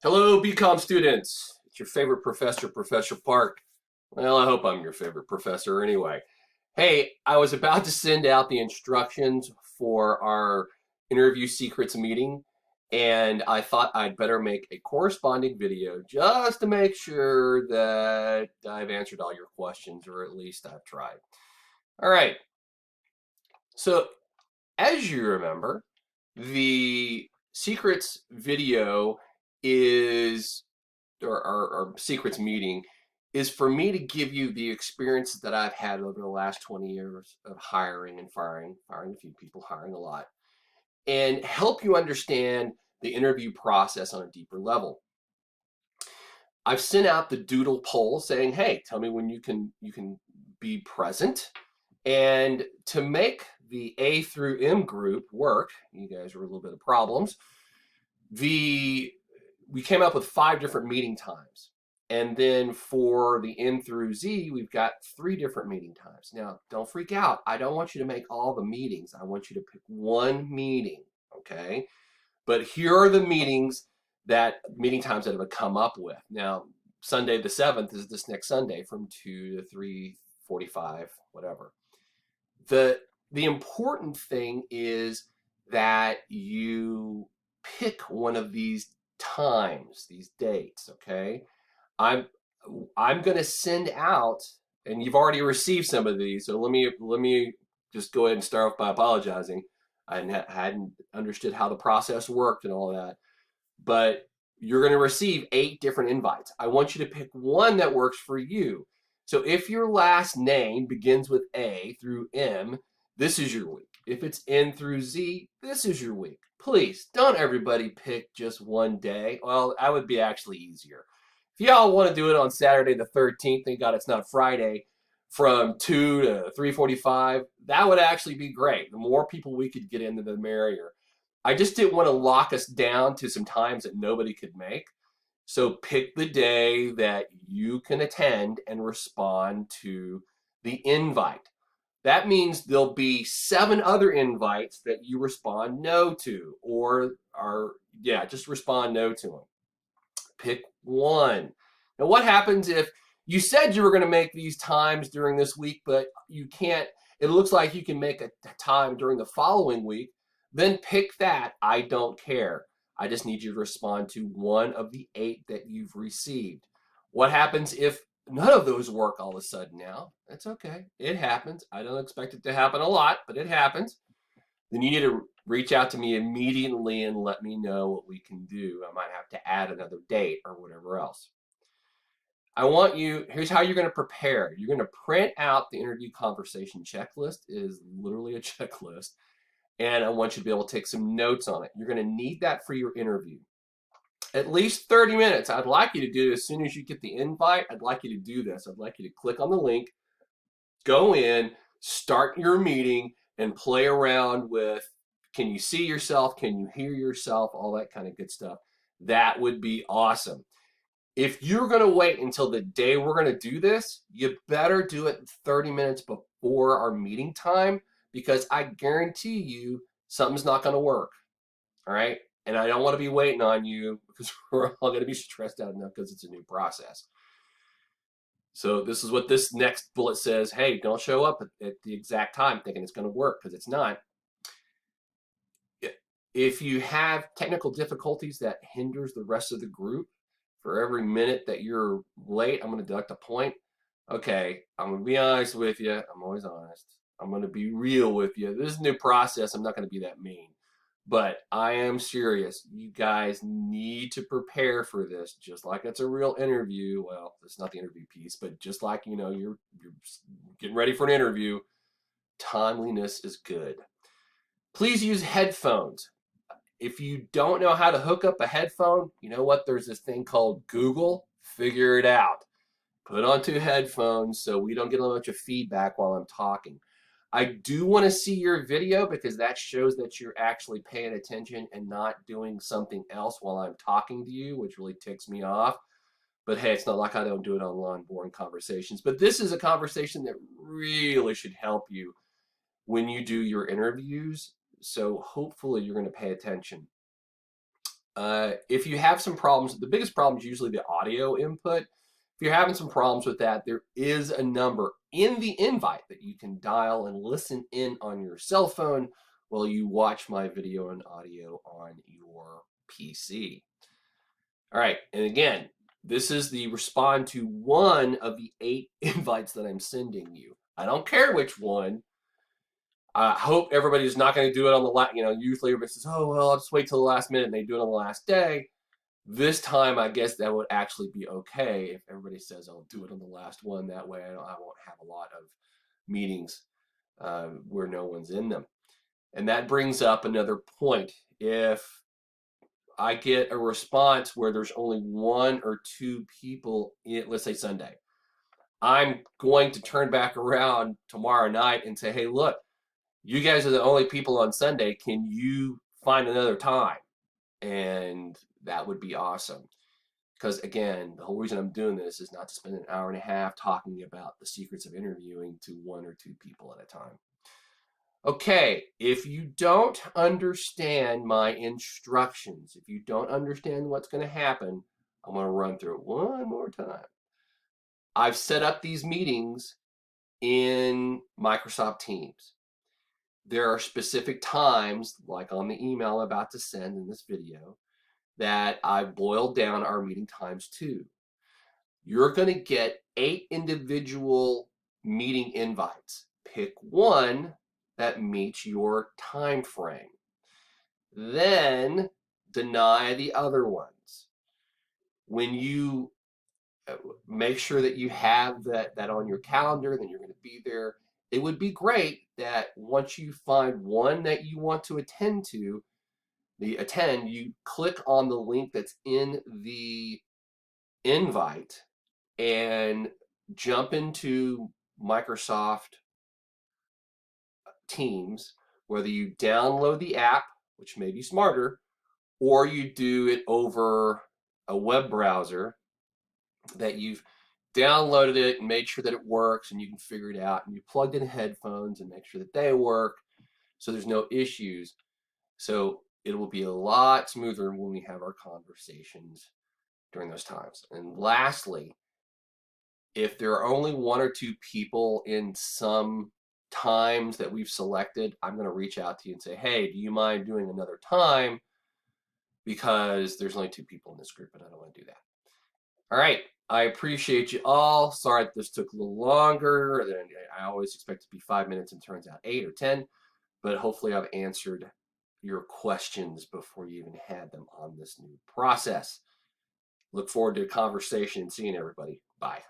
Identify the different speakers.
Speaker 1: Hello, BCom students. It's your favorite professor, Professor Park. Well, I hope I'm your favorite professor anyway. Hey, I was about to send out the instructions for our interview secrets meeting, and I thought I'd better make a corresponding video just to make sure that I've answered all your questions, or at least I've tried. All right. So, as you remember, the secrets video is or secrets meeting is for me to give you the experience that I've had over the last 20 years of hiring and firing a few people, hiring a lot, and help you understand the interview process on a deeper level. I've sent out the doodle poll saying, "Hey, tell me when you can be present." And to make the A through M group work, you guys were a little bit of problems. The we came up with 5 different meeting times. And then for the N through Z, we've got 3 different meeting times. Now, don't freak out. I don't want you to make all the meetings. I want you to pick one meeting, okay? But here are the meeting times that have come up with. Now, Sunday the 7th is this next Sunday from 2 to 3:45, whatever. The important thing is that you pick one of these times, these dates, okay? I'm I'm going to send out, and you've already received some of these, so let me just go ahead and start off by apologizing. I hadn't understood how the process worked and all that, but you're going to receive 8 different invites. I want you to pick one that works for you. So if your last name begins with A through M, this is your week. If it's N through Z, this is your week. Please don't everybody pick just one day. Well, that would be actually easier. If y'all want to do it on Saturday the 13th, thank God it's not Friday, from 2 to 3:45, that would actually be great. The more people we could get into, the merrier. I just didn't want to lock us down to some times that nobody could make. So pick the day that you can attend and respond to the invite. That means there'll be 7 other invites that you respond no to, or just respond no to them. Pick one. Now, what happens if you said you were going to make these times during this week, but you can't? It looks like you can make a time during the following week. Then pick that. I don't care. I just need you to respond to one of the 8 that you've received. What happens if none of those work all of a sudden now? That's okay. It happens. I don't expect it to happen a lot, but it happens. Then you need to reach out to me immediately and let me know what we can do. I might have to add another date or whatever else. Here's how you're going to prepare. You're going to print out the interview conversation checklist. It is literally a checklist. And I want you to be able to take some notes on it. You're going to need that for your interview. At least 30 minutes. I'd like you to do it as soon as you get the invite. I'd like you to do this. I'd like you to click on the link, go in, start your meeting, and play around with, can you see yourself? Can you hear yourself? All that kind of good stuff. That would be awesome. If you're going to wait until the day we're going to do this, you better do it 30 minutes before our meeting time, because I guarantee you something's not going to work. All right. And I don't want to be waiting on you because we're all going to be stressed out enough because it's a new process. So this is what this next bullet says. Hey, don't show up at the exact time thinking it's going to work, because it's not. If you have technical difficulties that hinders the rest of the group, for every minute that you're late, I'm going to deduct a point. Okay, I'm going to be honest with you. I'm always honest. I'm going to be real with you. This is a new process. I'm not going to be that mean. But I am serious. You guys need to prepare for this, just like it's a real interview. Well, it's not the interview piece, but just like, you're getting ready for an interview, timeliness is good. Please use headphones. If you don't know how to hook up a headphone, you know what? There's this thing called Google. Figure it out. Put on 2 headphones so we don't get a bunch of feedback while I'm talking. I do want to see your video, because that shows that you're actually paying attention and not doing something else while I'm talking to you, which really ticks me off. But hey, it's not like I don't do it on long, boring conversations. But this is a conversation that really should help you when you do your interviews. So hopefully you're going to pay attention. If you have some problems, the biggest problem is usually the audio input. If you're having some problems with that, there is a number in the invite that you can dial and listen in on your cell phone while you watch my video and audio on your PC. All right, and again, this is the respond to one of the 8 invites that I'm sending you. I don't care which one. I hope everybody's not going to do it on the last, usually everybody says, oh, well, I'll just wait till the last minute and they do it on the last day. This time, I guess that would actually be okay if everybody says, I'll do it on the last one. That way I won't have a lot of meetings where no one's in them. And that brings up another point. If I get a response where there's only 1 or 2 people, let's say Sunday, I'm going to turn back around tomorrow night and say, hey, look, you guys are the only people on Sunday. Can you find another time? And that would be awesome. Because again, the whole reason I'm doing this is not to spend an hour and a half talking about the secrets of interviewing to 1 or 2 people at a time. Okay, if you don't understand my instructions, if you don't understand what's going to happen, I'm going to run through it one more time. I've set up these meetings in Microsoft Teams. There are specific times, like on the email I'm about to send in this video, that I've boiled down our meeting times to. You're going to get 8 individual meeting invites. Pick one that meets your time frame. Then deny the other ones. When you make sure that you have that on your calendar, then you're going to be there. It would be great that once you find one that you want to attend, you click on the link that's in the invite and jump into Microsoft Teams, whether you download the app, which may be smarter, or you do it over a web browser that you've downloaded it and made sure that it works and you can figure it out, and you plugged in headphones and make sure that they work so there's no issues. So it will be a lot smoother when we have our conversations during those times. And lastly, if there are only 1 or 2 people in some times that we've selected, I'm going to reach out to you and say, hey, do you mind doing another time? Because there's only 2 people in this group and I don't want to do that. All right. I appreciate you all. Sorry that this took a little longer than I always expect it to be 5 minutes and turns out 8 or 10, but hopefully I've answered your questions before you even had them on this new process. Look forward to a conversation and seeing everybody. Bye.